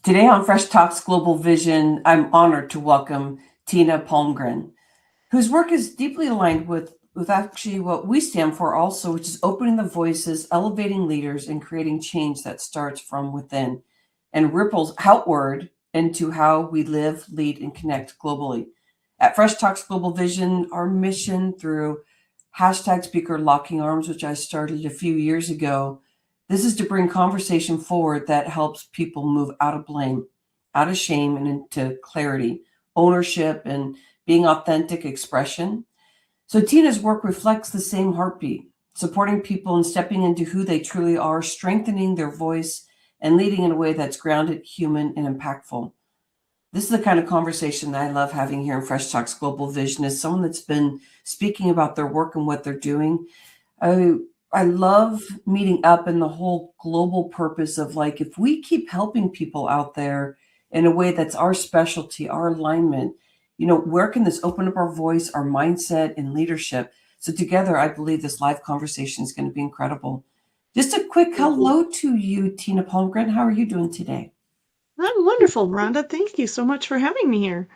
Today on Fresh Talks Global Vision, I'm honored to welcome Tina Palmgren, whose work is deeply aligned with actually what we stand for also, which is opening the voices, elevating leaders, and creating change that starts from within and ripples outward into how we live, lead, and connect globally. At Fresh Talks Global Vision, our mission through hashtag Speaker Locking Arms, which I started a few years ago, this is to bring conversation forward that helps people move out of blame, out of shame, and into clarity, ownership, and being authentic expression. So Tina's work reflects the same heartbeat, supporting people and stepping into who they truly are, strengthening their voice, and leading in a way that's grounded, human, and impactful. This is the kind of conversation that I love having here in Fresh Talks Global Vision as someone that's been speaking about their work and what they're doing. I, I love meeting up in the whole global purpose of like, if we keep helping people out there in a way that's our specialty, our alignment, where can this open up our voice, our mindset, and leadership? So together, I believe this live conversation is going to be incredible. Just a quick hello to you, Tina Palmgren. How are you doing today? I'm wonderful, Rhonda. Thank you so much for having me here.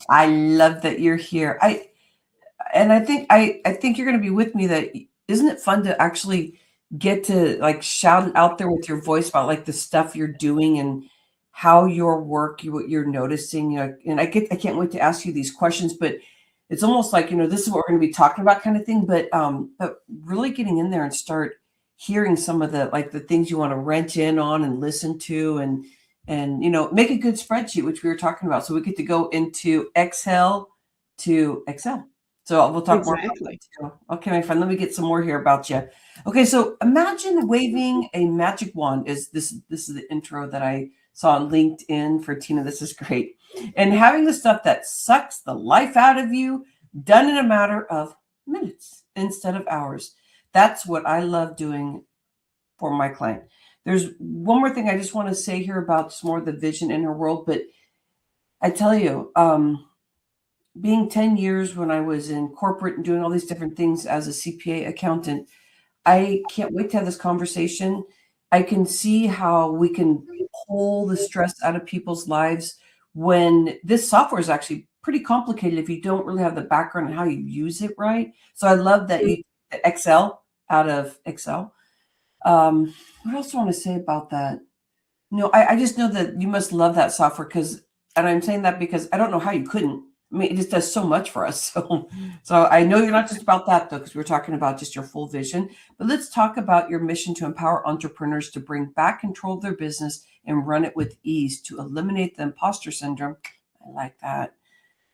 I love that you're here. I think you're going to be with me. That isn't it fun to actually get to like shout it out there with your voice about like the stuff you're doing and how your work, what you're noticing. And I can't wait to ask you these questions. But it's almost like this is what we're going to be talking about, kind of thing. But really getting in there and start hearing some of the things you want to wrench in on and listen to and make a good spreadsheet, which we were talking about. So we get to go into ExHell to Excel. So we'll talk more about that Exactly. too. Okay, my friend, let me get some more here about you. Okay, so imagine waving a magic wand. This is the intro that I saw on LinkedIn for Tina. This is great. And having the stuff that sucks the life out of you done in a matter of minutes instead of hours. That's what I love doing for my client. There's one more thing I just want to say here about just more of the vision in her world, but I tell you, being 10 years when I was in corporate and doing all these different things as a CPA accountant, I can't wait to have this conversation. I can see how we can pull the stress out of people's lives when this software is actually pretty complicated if you don't really have the background on how you use it right. So I love that you Excel out of Excel. What else do I want to say about that? I just know that you must love that software and I'm saying that because I don't know how you couldn't. I mean, it just does so much for us. So I know you're not just about that though, because we're talking about just your full vision. But let's talk about your mission to empower entrepreneurs to bring back control of their business and run it with ease to eliminate the imposter syndrome. I like that.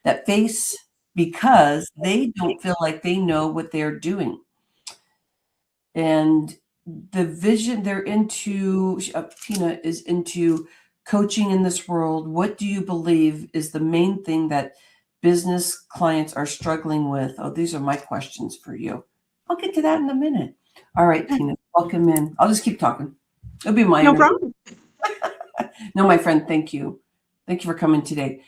That face because they don't feel like they know what they're doing. And the vision they're into, Tina is into coaching in this world. What do you believe is the main thing that business clients are struggling with? Oh, these are my questions for you. I'll get to that in a minute. All right, Tina, welcome in. I'll just keep talking. It'll be my No interview. problem. No, my friend, thank you. Thank you for coming today.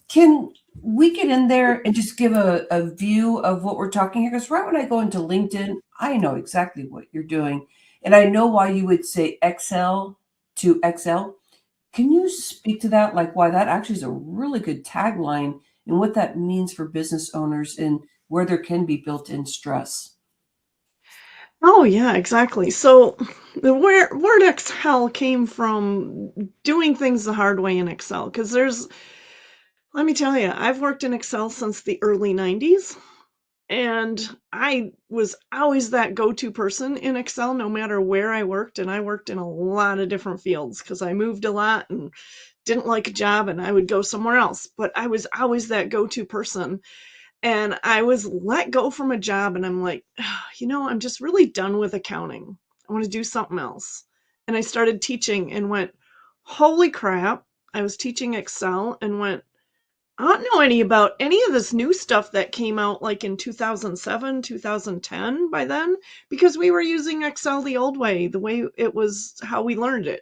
Can we get in there and just give a view of what we're talking here? Because right when I go into LinkedIn, I know exactly what you're doing. And I know why you would say Excel to Excel. Can you speak to that? Like why that actually is a really good tagline and what that means for business owners and where there can be built-in stress. Oh, yeah, exactly. So the word Excel came from doing things the hard way in Excel. Because let me tell you, I've worked in Excel since the early 90s. And I was always that go-to person in Excel, no matter where I worked. And I worked in a lot of different fields because I moved a lot and didn't like a job and I would go somewhere else. But I was always that go-to person. And I was let go from a job and I'm like, I'm just really done with accounting. I want to do something else. And I started teaching and went, holy crap. I was teaching Excel and went, I don't know any of this new stuff that came out like in 2007, 2010 by then, because we were using Excel the old way, the way it was how we learned it.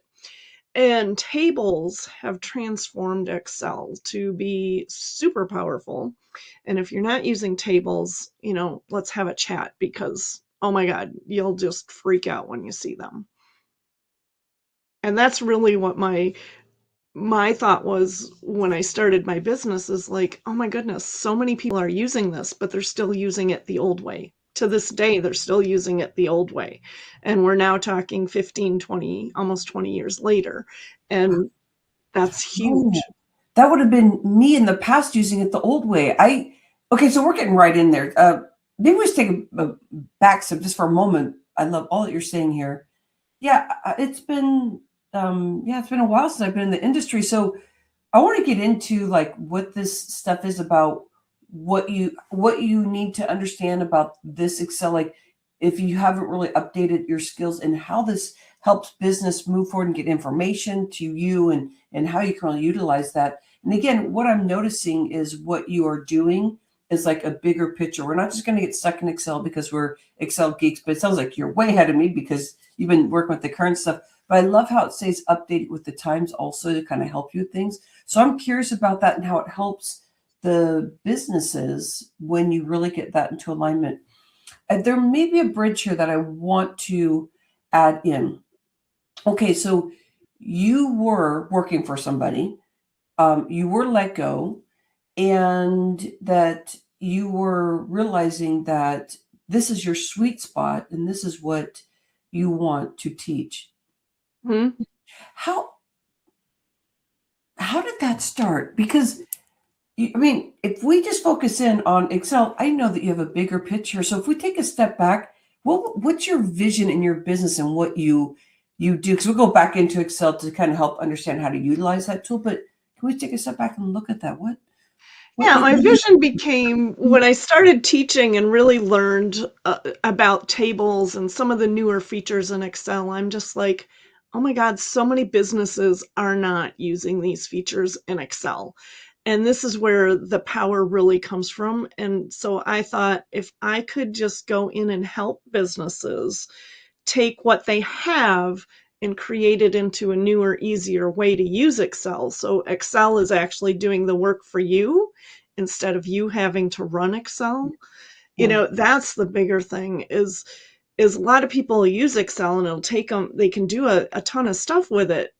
And tables have transformed Excel to be super powerful. And if you're not using tables, let's have a chat because, oh my God, you'll just freak out when you see them. And that's really what my my thought was when I started my business is like, oh my goodness, so many people are using this, but they're still using it the old way. To this day, they're still using it the old way. And we're now talking 15, 20, almost 20 years later. And that's Oh, huge. that would have been me in the past using it the old way. Okay, so we're getting right in there. Maybe we just take a back step just for a moment. I love all that you're saying here. Yeah, it's been it's been a while since I've been in the industry. So I want to get into like what this stuff is about, what you need to understand about this ExHell, like if you haven't really updated your skills, and how this helps business move forward and get information to you, and how you can really utilize that. And again, what I'm noticing is what you are doing is like a bigger picture. We're not just going to get stuck in ExHell because we're ExHell geeks, but it sounds like you're way ahead of me because you've been working with the current stuff. But I love how it stays updated with the times also to kind of help you with things. So I'm curious about that and how it helps the businesses when you really get that into alignment. There may be a bridge here that I want to add in. Okay, so you were working for somebody, you were let go, and that you were realizing that this is your sweet spot and this is what you want to teach. Hmm? How how did that start? Because I mean, if we just focus in on ExHell, I know that you have a bigger picture. So if we take a step back, what's your vision in your business and what you do? Because we'll go back into ExHell to kind of help understand how to utilize that tool. But can we take a step back and look at that? What Yeah, made my you? vision became when I started teaching and really learned about tables and some of the newer features in ExHell. I'm just like, oh my God, so many businesses are not using these features in ExHell. And this is where the power really comes from. And so I thought if I could just go in and help businesses take what they have and create it into a newer, easier way to use ExHell. So ExHell is actually doing the work for you instead of you having to run ExHell. You Yeah. know, that's the bigger thing is a lot of people use ExHell and it'll take them, they can do a ton of stuff with it,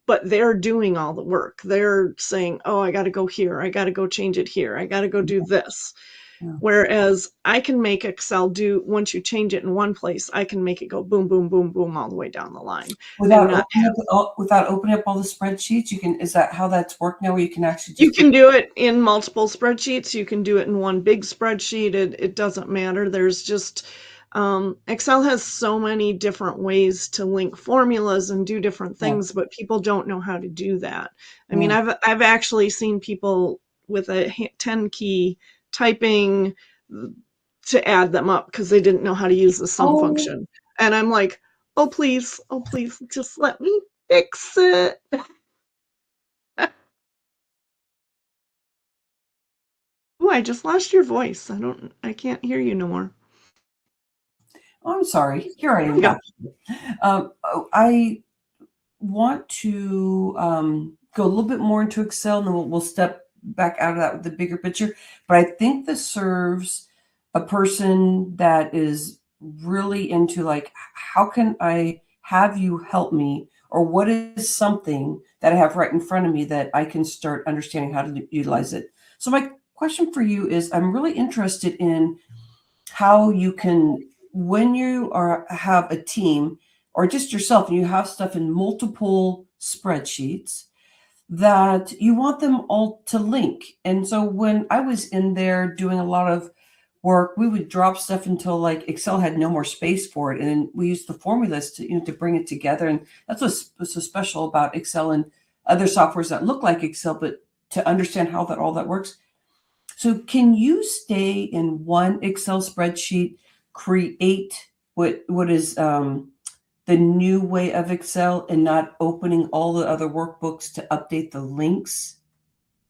but they're doing all the work. They're saying, oh, I got to go here. I got to go change it here. I got to go do this. Yeah. Whereas I can make ExHell do, once you change it in one place, I can make it go boom, boom, boom, boom all the way down the line and not have. Without opening up all the spreadsheets, you can. Is that how that's worked now? Where you can actually You just can do it in multiple spreadsheets. You can do it in one big spreadsheet. It doesn't matter. There's just, ExHell has so many different ways to link formulas and do different yeah, things, but people don't know how to do that. I mean, yeah. I've actually seen people with a 10 key typing to add them up because they didn't know how to use the sum Oh, function. And I'm like, oh please, just let me fix it. Oh, I just lost your voice. I can't hear you no more. I'm sorry. Here I There am we go. back. I want to go a little bit more into ExHell, and then we'll step back out of that with the bigger picture. But I think this serves a person that is really into like, how can I have you help me, or what is something that I have right in front of me that I can start understanding how to utilize it. So my question for you is, I'm really interested in how you can, when you have a team or just yourself and you have stuff in multiple spreadsheets, that you want them all to link. And so when I was in there doing a lot of work, we would drop stuff until like ExHell had no more space for it, and then we used the formulas to to bring it together. And that's what's so special about ExHell and other softwares that look like ExHell, but to understand how that all that works. So can you stay in one Excel spreadsheet, create what is the new way of Excel, and not opening all the other workbooks to update the links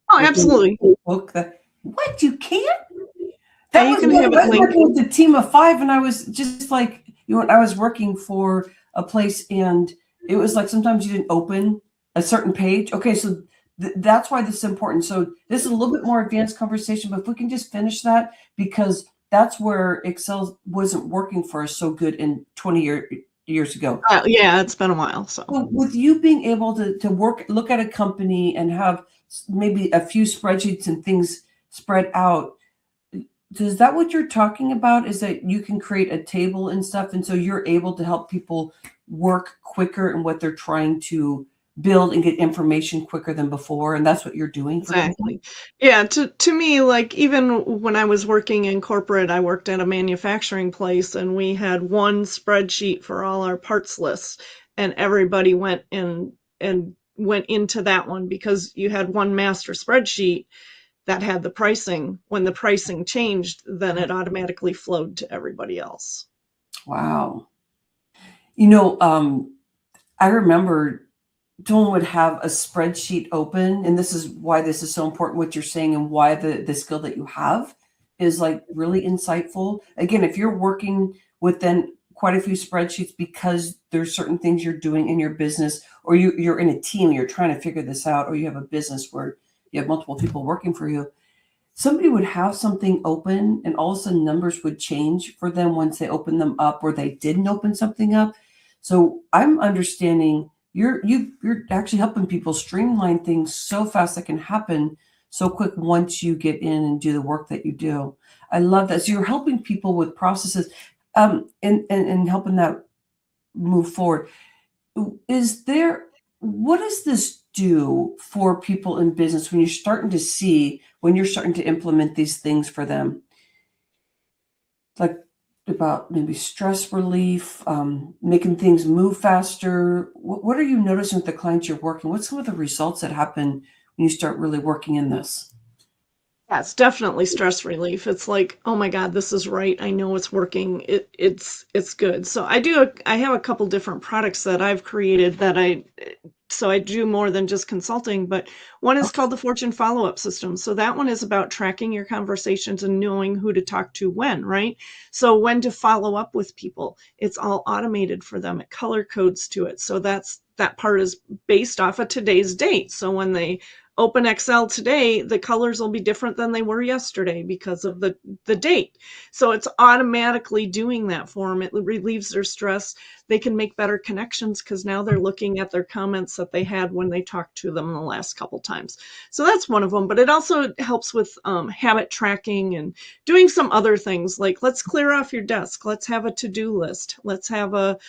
Oh, within absolutely. the book? That what you can't? Yeah, That you was can one have of, it I was linked. working with a team of 5, and I was just like, I was working for a place, and it was like sometimes you didn't open a certain page. Okay, so that's why this is important. So this is a little bit more advanced conversation, but if we can just finish that, because that's where Excel wasn't working for us so good in years ago. Yeah, it's been a while. So So with you being able to look at a company and have maybe a few spreadsheets and things spread out, is that what you're talking about? Is that you can create a table and stuff, and so you're able to help people work quicker in what they're trying to build and get information quicker than before, and that's what you're doing for people? exactly. Yeah, to me, like, even when I was working in corporate, I worked at a manufacturing place, and we had one spreadsheet for all our parts lists, and everybody went into that one because you had one master spreadsheet that had the pricing. When the pricing changed, then it automatically flowed to everybody else. Wow. You know, I remember Dawn would have a spreadsheet open, and this is why this is so important, what you're saying, and why the skill that you have is like really insightful. Again, if you're working with then quite a few spreadsheets because there's certain things you're doing in your business, or you're in a team, you're trying to figure this out, or you have a business where you have multiple people working for you, somebody would have something open and all of a sudden numbers would change for them once they open them up or they didn't open something up. So I'm understanding you're actually helping people streamline things so fast that can happen so quick once you get in and do the work that you do. I love that. So you're helping people with processes, and helping that move forward. Is there, what does this do for people in business when you're starting to implement these things for them? Like about maybe stress relief, making things move faster. What are you noticing with the clients you're working? What's some of the results that happen when you start really working in this? Yeah, it's definitely stress relief. It's like, oh my God, this is right. I know it's working. It's good. So I have a couple different products that I've created so I do more than just consulting, but one is called the Fortune follow-up system. So that one is about tracking your conversations and knowing who to talk to when, right? So when to follow up with people, it's all automated for them. It color codes to it. So that part is based off of today's date. So when they open Excel today, the colors will be different than they were yesterday because of the date. So it's automatically doing that for them. It relieves their stress. They can make better connections because now they're looking at their comments that they had when they talked to them the last couple times. So that's one of them. But it also helps with habit tracking and doing some other things like, let's clear off your desk. Let's have a to-do list. Let's have a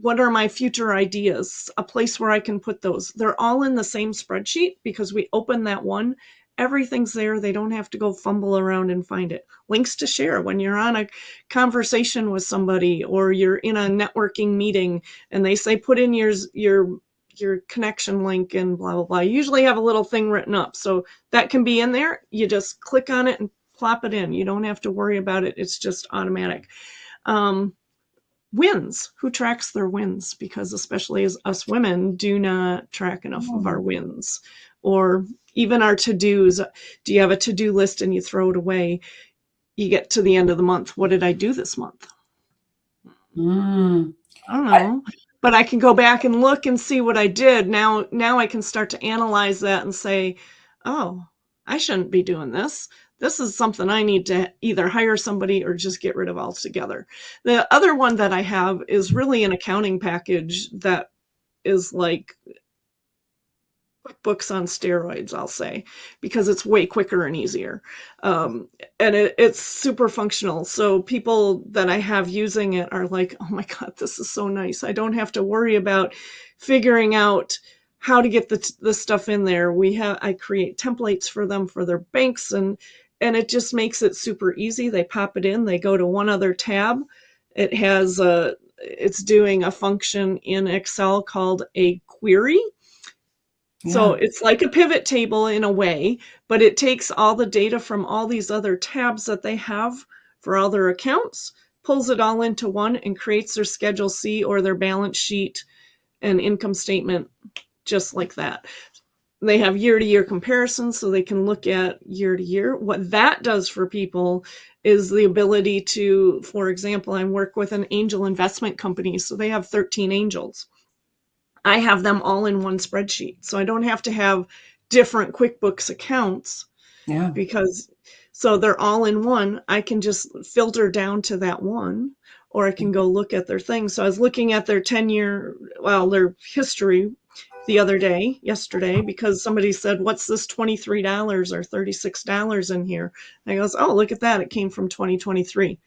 what are my future ideas, a place where I can put those. They're all in the same spreadsheet because we open that one. Everything's there. They don't have to go fumble around and find it. Links to share when you're on a conversation with somebody or you're in a networking meeting and they say put in your connection link and blah blah blah. You usually have a little thing written up, so that can be in there. You just click on it and plop it in. You don't have to worry about it. It's just automatic. Wins, who tracks their wins, because especially as us women do not track enough of our wins, or even our to-dos. Do you have a to-do list and you throw it away? You get to the end of the month, what did I do this month? Mm. I don't know, but I can go back and look and see what I did. Now I can start to analyze that and say, oh, I shouldn't be doing this. This is something I need to either hire somebody or just get rid of altogether. The other one that I have is really an accounting package that is like QuickBooks on steroids, I'll say, because it's way quicker and easier. And it's super functional. So people that I have using it are like, oh my God, this is so nice. I don't have to worry about figuring out how to get the stuff in there. I create templates for them for their banks, and it just makes it super easy. They pop it in, they go to one other tab. It's doing a function in Excel called a query. So Yeah. it's like a pivot table in a way, but it takes all the data from all these other tabs that they have for all their accounts, pulls it all into one, and creates their Schedule C or their balance sheet and income statement just like that. They have year-to-year comparisons, so they can look at year-to-year. What that does for people is the ability to, for example, I work with an angel investment company, so they have 13 angels. I have them all in one spreadsheet. So I don't have to have different QuickBooks accounts Yeah. so they're all in one. I can just filter down to that one, or I can go look at their thing. So I was looking at their 10-year, their history yesterday, because somebody said, what's this $23 or $36 in here? And I goes, oh, look at that. It came from 2023.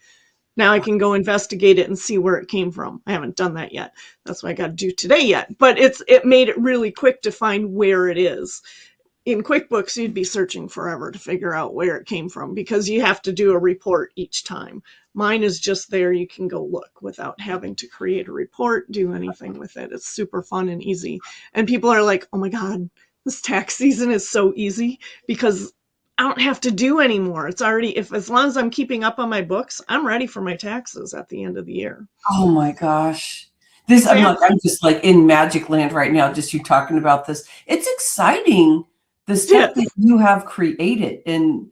Now I can go investigate it and see where it came from. I haven't done that yet. That's what I got to do today yet. But it made it really quick to find where it is. In QuickBooks, you'd be searching forever to figure out where it came from, because you have to do a report each time. Mine is just there. You can go look without having to create a report, do anything with it. It's super fun and easy. And people are like, oh my God, this tax season is so easy, because I don't have to do anymore. It's already, as long as I'm keeping up on my books, I'm ready for my taxes at the end of the year. Oh my gosh. Exactly. I'm just like in magic land right now, just you talking about this. It's exciting, the stuff that you have created and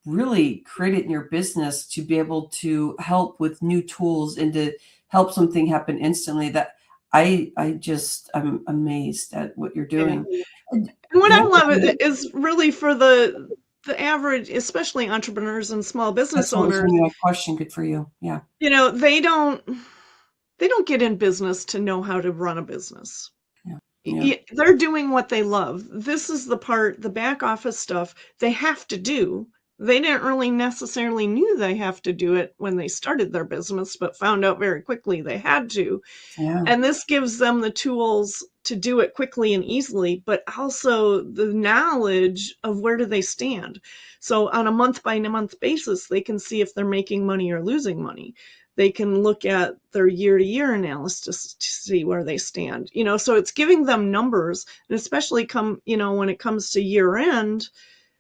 really created in your business to be able to help with new tools and to help something happen instantly. That I'm amazed at what you're doing. And what I love is really for the average, especially entrepreneurs and small business That's what was owners, my question. Good for you. Yeah. they don't get in business to know how to run a business. Yeah. They're doing what they love. This is the back office stuff they have to do. They didn't really necessarily knew they have to do it when they started their business, but found out very quickly they had to. Yeah. And this gives them the tools to do it quickly and easily, but also the knowledge of where do they stand. So on a month by month basis, they can see if they're making money or losing money. They can look at their year-to-year analysis to see where they stand. So it's giving them numbers, and especially when it comes to year end,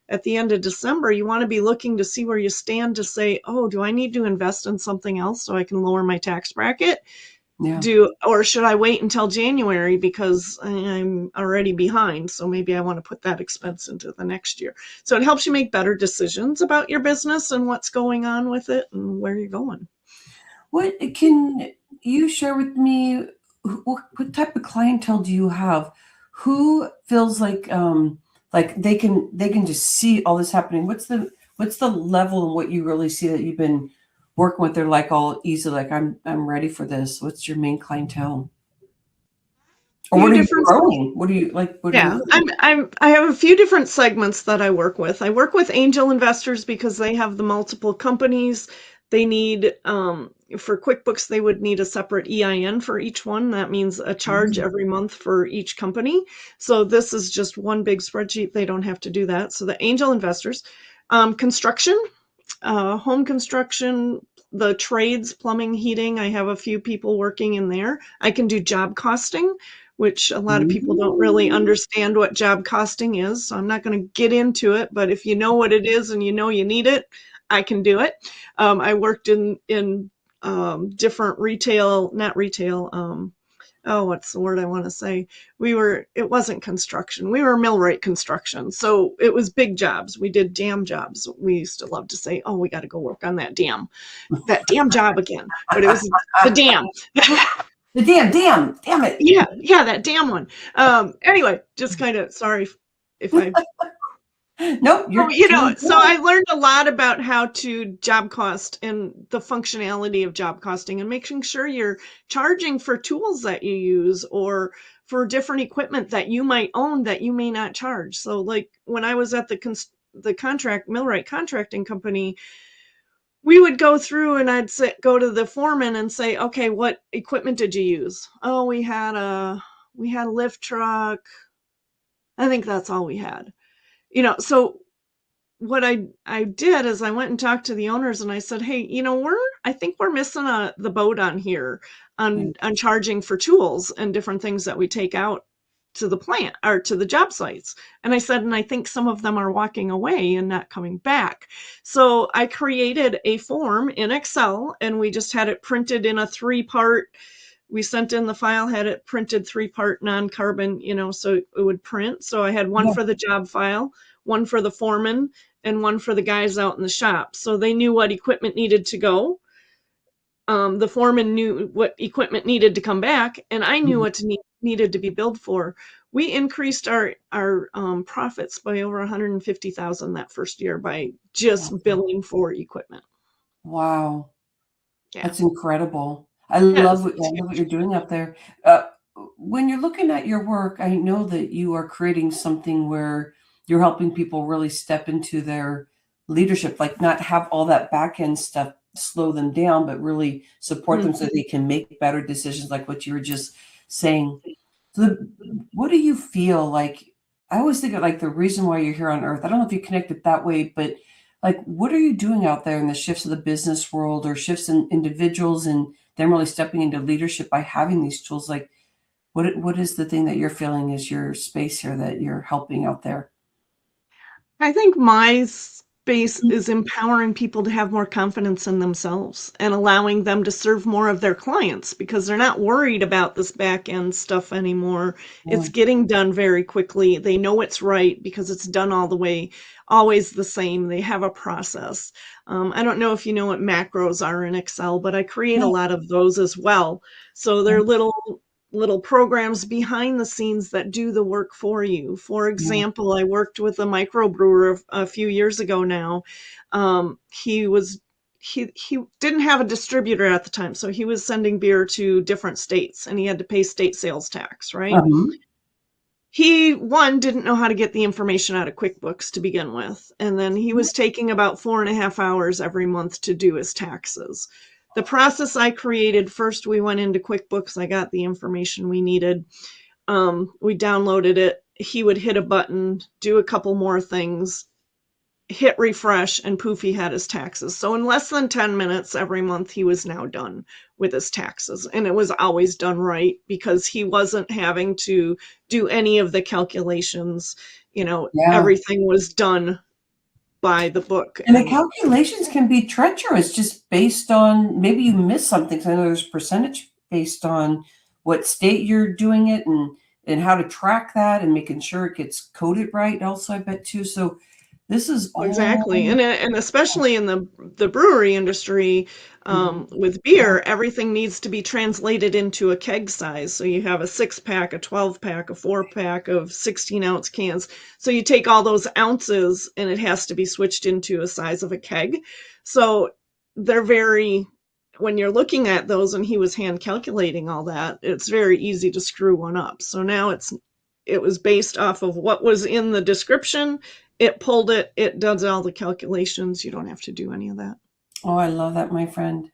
at the end of December, you want to be looking to see where you stand to say, oh, do I need to invest in something else so I can lower my tax bracket? Yeah. Or should I wait until January because I'm already behind? So maybe I want to put that expense into the next year. So it helps you make better decisions about your business and what's going on with it and where you're going. What can you share with me? What type of clientele do you have? Who feels like they can just see all this happening? What's the level and what you really see that you've been working with? They're like all easy, like I'm ready for this. What's your main clientele? Or what are you growing? What do you like? What Yeah, I have a few different segments that I work with. I work with angel investors because they have the multiple companies. They need, for QuickBooks, they would need a separate EIN for each one. That means a charge every month for each company. So this is just one big spreadsheet. They don't have to do that. So the angel investors, construction, home construction, the trades, plumbing, heating. I have a few people working in there. I can do job costing, which a lot of people don't really understand what job costing is. So I'm not going to get into it, but if you know what it is and you know you need it, I can do it. I worked in different retail, not retail, what's the word I want to say? It wasn't construction. We were millwright construction. So it was big jobs. We did dam jobs. We used to love to say, oh, we got to go work on that damn job again. But it was the dam. The damn it. Yeah, that damn one. Anyway, just kind of sorry if I. Nope. So I learned a lot about how to job cost and the functionality of job costing and making sure you're charging for tools that you use or for different equipment that you might own that you may not charge. So like when I was at the millwright contracting company, we would go through and I'd go to the foreman and say, okay, what equipment did you use? Oh, we had a lift truck. I think that's all we had. So what I did is I went and talked to the owners and I said, hey, I think we're missing the boat on here on charging for tools and different things that we take out to the plant or to the job sites. And I said, and I think some of them are walking away and not coming back. So I created a form in ExHell and we just had it printed in a 3-part. We sent in the file, had it printed 3-part non-carbon, so it would print. So I had one for the job file, one for the foreman, and one for the guys out in the shop. So they knew what equipment needed to go. The foreman knew what equipment needed to come back, and I knew what needed to be billed for. We increased our profits by over $150,000 that first year by just billing for equipment. Wow. Yeah. That's incredible. Yes, I it's love what huge. you're doing out there. Uh, when you're looking at your work, I know that you are creating something where you're helping people really step into their leadership, like not have all that back end stuff slow them down, but really support them so Mhm. they can make better decisions, like what you were just saying. So, what do you feel like? I always think of like the reason why you're here on Earth. I don't know if you connect it that way, but like, what are you doing out there in the shifts of the business world or shifts in individuals and them really stepping into leadership by having these tools? Like, what is the thing that you're feeling is your space here that you're helping out there? I think my space is empowering people to have more confidence in themselves and allowing them to serve more of their clients because they're not worried about this back end stuff anymore. Yeah, It's getting done very quickly. They know it's right because it's done all the way, always the same. They have a process. I don't know if you know what macros are in Excel, but I create a yeah, lot of those as well. So yeah, they're little programs behind the scenes that do the work for you. For yeah. example, I worked with a microbrewer a few years ago now. He didn't have a distributor at the time, so he was sending beer to different states and he had to pay state sales tax, right? Uh-huh. He, one, didn't know how to get the information out of QuickBooks to begin with. And then he was taking about 4.5 hours every month to do his taxes. The process I created first, we went into QuickBooks. I got the information we needed. We downloaded it. He would hit a button, do a couple more things, hit refresh, and poof, he had his taxes. So in less than 10 minutes every month, he was now done with his taxes. And it was always done right because he wasn't having to do any of the calculations. Yeah. Everything was done by the book. And the And calculations can be treacherous just based on maybe you miss something. So I know there's percentage based on what state you're doing it and how to track that and making sure it gets coded right also, I bet too. So this is exactly, all and especially in the brewery industry, mhm, with yeah, beer, everything needs to be translated into a keg size. So you have a 6 pack, a 12 pack, a 4 pack of 16-ounce cans. So you take all those ounces, and it has to be switched into a size of a keg. So they're very when you're looking at those, and he was hand calculating all that, it's very easy to screw one up. So now it was based off of what was in the description. It pulled it, it does all the calculations. You don't have to do any of that. oh, I love that, my friend.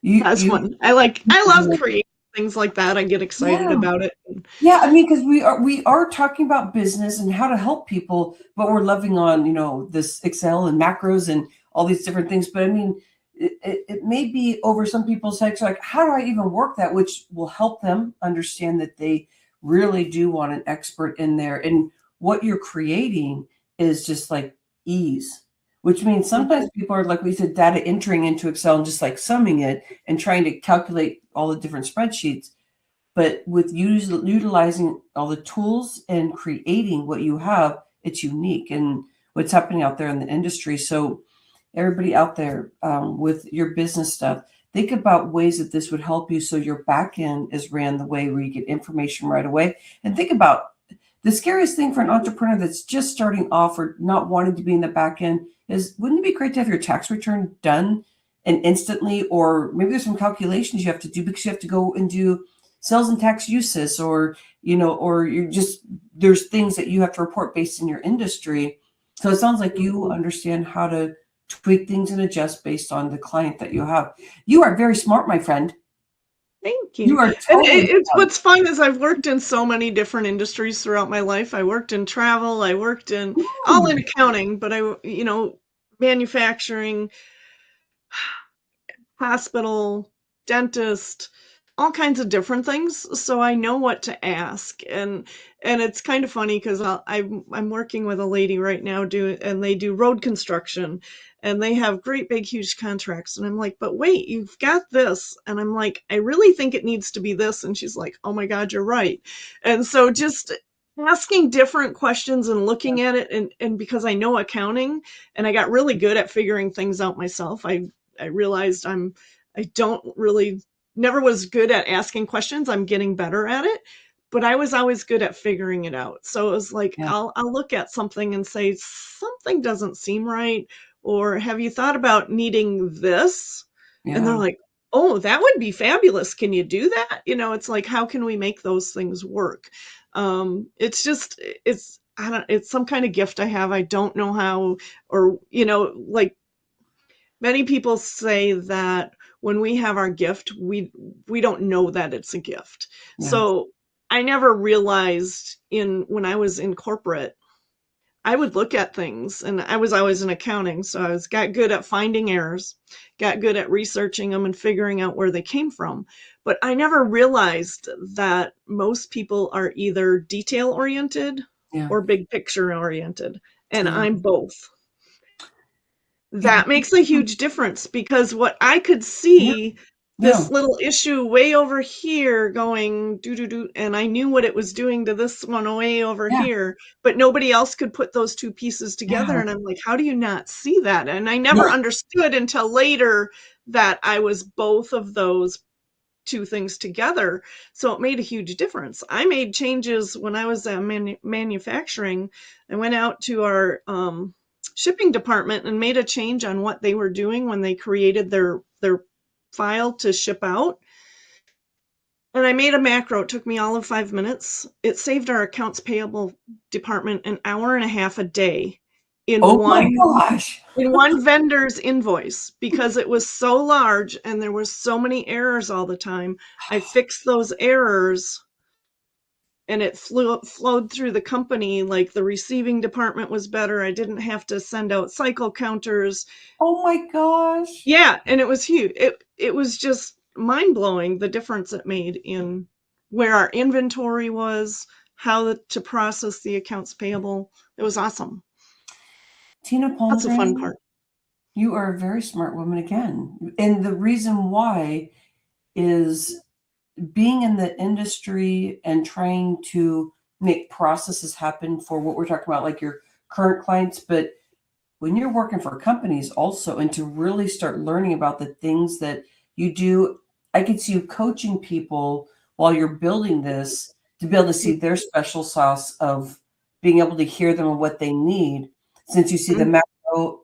You That's you fun. I love creating things like that. I get excited yeah. about it. Yeah, I mean, because we are talking about business and how to help people, but we're loving on this Excel and macros and all these different things. But I mean, it may be over some people's heads like, how do I even work that? Which will help them understand that they really do want an expert in there, and what you're creating is just like ease. Which means sometimes Mhm. people are like we said, data entering into Excel and just like summing it and trying to calculate all the different spreadsheets, but with utilizing all the tools and creating what you have, it's unique and what's happening out there in the industry. So everybody out there with your business stuff, think about ways that this would help you so your back end is ran the way where you get information right away. And think about the scariest thing for an entrepreneur that's just starting off or not wanting to be in the back end is, wouldn't it be great to have your tax return done and instantly, or maybe there's some calculations you have to do because you have to go and do sales and tax uses, or or you're just, there's things that you have to report based in your industry. So it sounds like you Mhm. understand how to tweak things and adjust based on the client that you have. You are very smart, my friend. Thank You you. are And totally it's smart. what's fun is I've worked in so many different industries throughout my life. I worked in travel. I worked in all in Ooh, accounting, but manufacturing, hospital, dentist, all kinds of different things. So I know what to ask, and it's kind of funny because I'm working with a lady right now and they do road construction, and they have great big huge contracts, and I'm like, but wait, you've got this, and I'm like, I really think it needs to be this, and she's like, oh my God, you're right, and so just asking different questions and looking at it and because I know accounting and I got really good at figuring things out myself. I realized I don't really never was good at asking questions. I'm getting better at it, but I was always good at figuring it out. So it was like yeah, I'll look at something and say something doesn't seem right, or have you thought about needing this? And they're yeah. like, oh, that would be fabulous. Can you do that? It's like, how can we make those things work? It's just, I don't, it's some kind of gift I have. I don't know how, or, like many people say that when we have our gift, we don't know that it's a gift. Yeah. So I never realized when I was in corporate, I would look at things, and I was always in accounting, so got good at finding errors, got good at researching them and figuring out where they came from. But I never realized that most people are either detail oriented Yeah. or big picture oriented, and Yeah. I'm both. Yeah. That makes a huge difference, because what I could Yeah. see Yeah. this little issue way over here going do do do, and I knew what it was doing to this one way over Yeah. here, but nobody else could put those two pieces together, Yeah. and I'm like, how do you not see that? And I never Yeah. understood until later that I was both of those two things together. So it made a huge difference. I made changes when I was at manufacturing. I went out to our shipping department and made a change on what they were doing when they created their file to ship out. And I made a macro. It took me all of 5 minutes. It saved our accounts payable department an hour and a half a day in Oh my one gosh. vendor's invoice, because it was so large and there were so many errors all the time. I fixed those errors, and it flowed through the company. Like, the receiving department was better. I didn't have to send out cycle counters. Oh my gosh. Yeah, and it was huge. It was just mind-blowing, the difference it made in where our inventory was, how to process the accounts payable. It was awesome. Tina That's the fun Palmgren, part. you are a very smart woman again. And the reason why is being in the industry and trying to make processes happen for what we're talking about, like your current clients, but when you're working for companies also, and to really start learning about the things that you do. I could see you coaching people while you're building this to be able to see their special sauce of being able to hear them and what they need, since you see the macro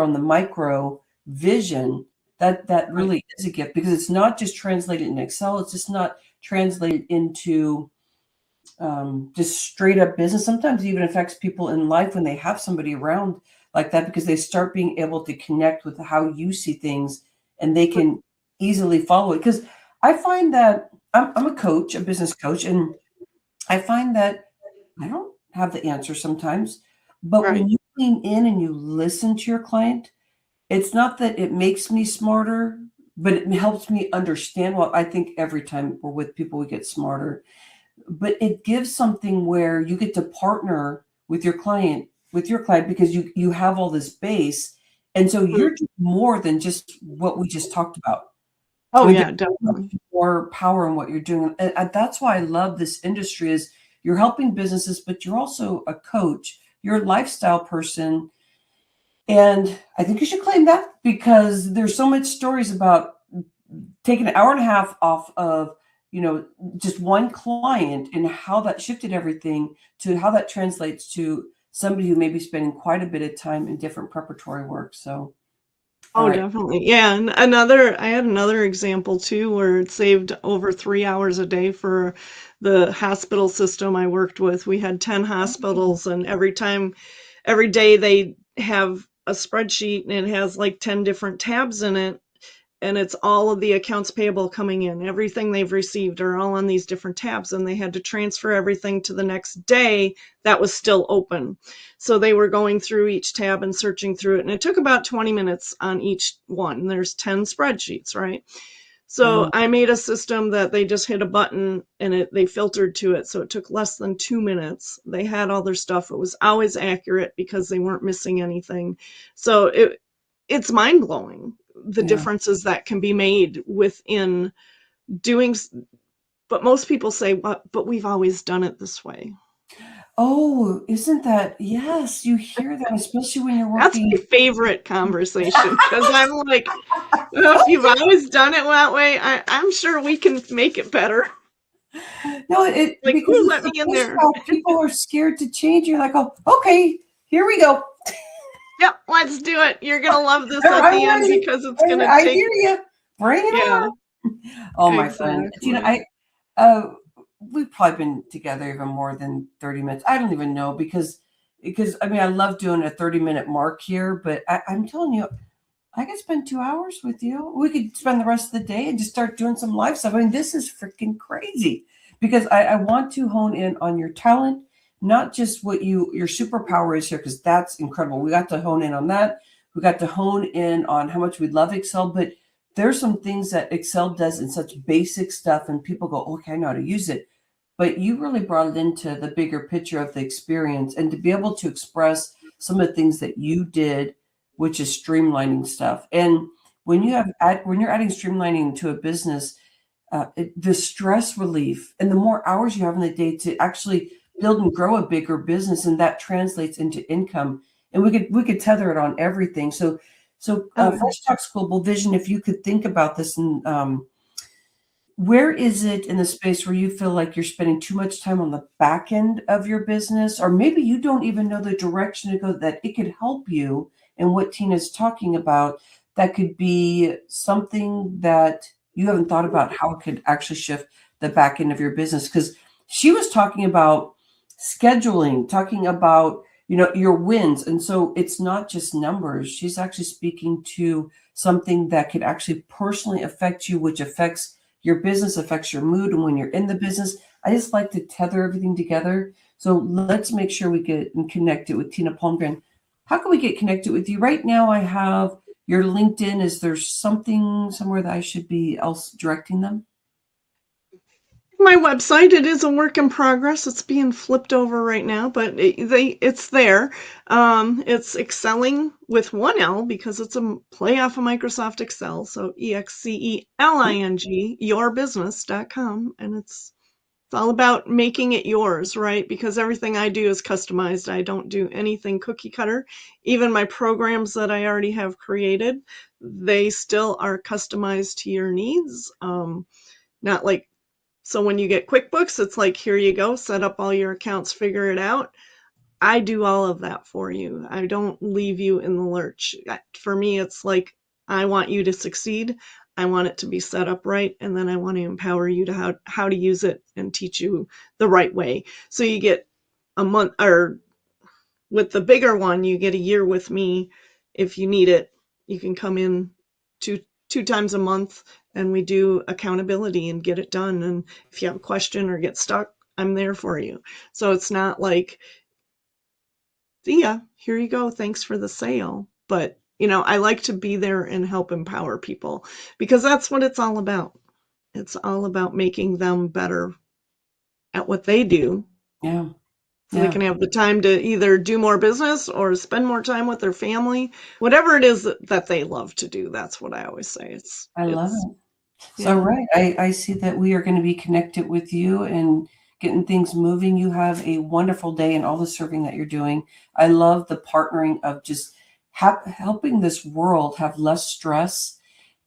and the micro vision. That really is a gift, because it's not just translated in Excel. It's just not translated into just straight up business. Sometimes it even affects people in life when they have somebody around like that, because they start being able to connect with how you see things, and they can easily follow it. Because I find that I'm a coach, a business coach, and I find that I don't have the answer sometimes. But Right. when you lean in and you listen to your client, it's not that it makes me smarter, but it helps me understand. Well, I think every time we're with people, we get smarter, but it gives something where you get to partner with your client, because you have all this base, and so you're just more than just what we just talked about. Oh Like, yeah, there's so much definitely. more power in what you're doing, and that's why I love this industry. Is you're helping businesses, but you're also a coach, you're a lifestyle person, and I think you should claim that, because there's so much stories about taking an hour and a half off of, just one client, and how that shifted everything, to how that translates to somebody who may be spending quite a bit of time in different preparatory work. So, all Oh, right. definitely. Yeah, and I had another example too, where it saved over 3 hours a day for the hospital system I worked with. We had 10 hospitals, and every day they have a spreadsheet, and it has like 10 different tabs in it, and it's all of the accounts payable coming in. Everything they've received are all on these different tabs, and they had to transfer everything to the next day that was still open. So they were going through each tab and searching through it, and it took about 20 minutes on each one. There's 10 spreadsheets, right? So Wow. I made a system that they just hit a button, and they filtered to it. So it took less than 2 minutes. They had all their stuff. It was always accurate because they weren't missing anything. So it's mind blowing, the Yeah. differences that can be made within doing. But most people say, "What? But we've always done it this way." Oh, isn't that, yes, you hear that, especially when you're That's working. my favorite conversation, because I'm like, well, if you've always done it that way, I'm sure we can make it better. No, it Like, because ooh, it's let the me in there. pushback. People are scared to change. You're like, oh, okay, here we go. Yep, let's do it. You're gonna love this at I'm the end, ready. because it's gonna I take hear you. Bring it Yeah, on. Oh, my friend. Tina, exactly. uh, we've probably been together even more than 30 minutes. I don't even know because I mean, I love doing a 30-minute mark here, but I'm telling you, I could spend 2 hours with you. We could spend the rest of the day and just start doing some live stuff. I mean, this is freaking crazy because I want to hone in on your talent, not just what your superpower is here, because that's incredible. We got to hone in on that. We got to hone in on how much we love Excel, but there's some things that Excel does in such basic stuff, and people go, okay, I know how to use it. But you really brought it into the bigger picture of the experience and to be able to express some of the things that you did, which is streamlining stuff. And when you're adding streamlining to a business, the stress relief and the more hours you have in the day to actually build and grow a bigger business, and that translates into income. And we could tether it on everything. So Oh, Fresh Talks Global Vision, if you could think about this, and where is it in the space where you feel like you're spending too much time on the back end of your business, or maybe you don't even know the direction to go, that it could help you in what Tina's talking about? That could be something that you haven't thought about how it could actually shift the back end of your business. Because she was talking about scheduling, talking about, your wins. And so it's not just numbers. She's actually speaking to something that could actually personally affect you, which affects your business, affects your mood. And when you're in the business, I just like to tether everything together. So let's make sure we get connected with Tina Palmgren. How can we get connected with you? Right now, I have your LinkedIn. Is there something somewhere that I should be else directing them? my website, it is a work in progress. It's being flipped over right now, but it's there. It's excelling with one L because it's a play off of Microsoft Excel. So EXCELING, yourbusiness.com. And it's all about making it yours, right? Because everything I do is customized. I don't do anything cookie cutter. Even my programs that I already have created, they still are customized to your needs. Not like, so when you get QuickBooks, it's like, here you go, set up all your accounts, figure it out. I do all of that for you. I don't leave you in the lurch. For me, it's like, I want you to succeed. I want it to be set up right. And then I want to empower you to how to use it and teach you the right way. So you get a month, or with the bigger one, you get a year with me. If you need it, you can come in two times a month and we do accountability and get it done. And if you have a question or get stuck, I'm there for you. So it's not like, see ya, here you go, thanks for the sale. But, I like to be there and help empower people because that's what it's all about. It's all about making them better at what they do Yeah, so they yeah, can have the time to either do more business or spend more time with their family, whatever it is that they love to do. That's what I always say. I love It's, it. So, yeah. right, I see that we are going to be connected with you and getting things moving. You have a wonderful day and all the serving that you're doing. I love the partnering of just helping this world have less stress,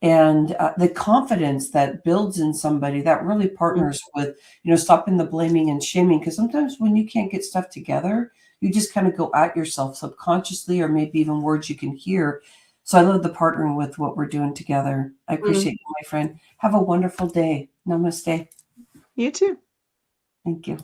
and the confidence that builds in somebody that really partners with, stopping the blaming and shaming. Because sometimes when you can't get stuff together, you just kind of go at yourself subconsciously, or maybe even words you can hear. So I love the partnering with what we're doing together. I Mm, appreciate you, my friend. Have a wonderful day. Namaste. you too. Thank you.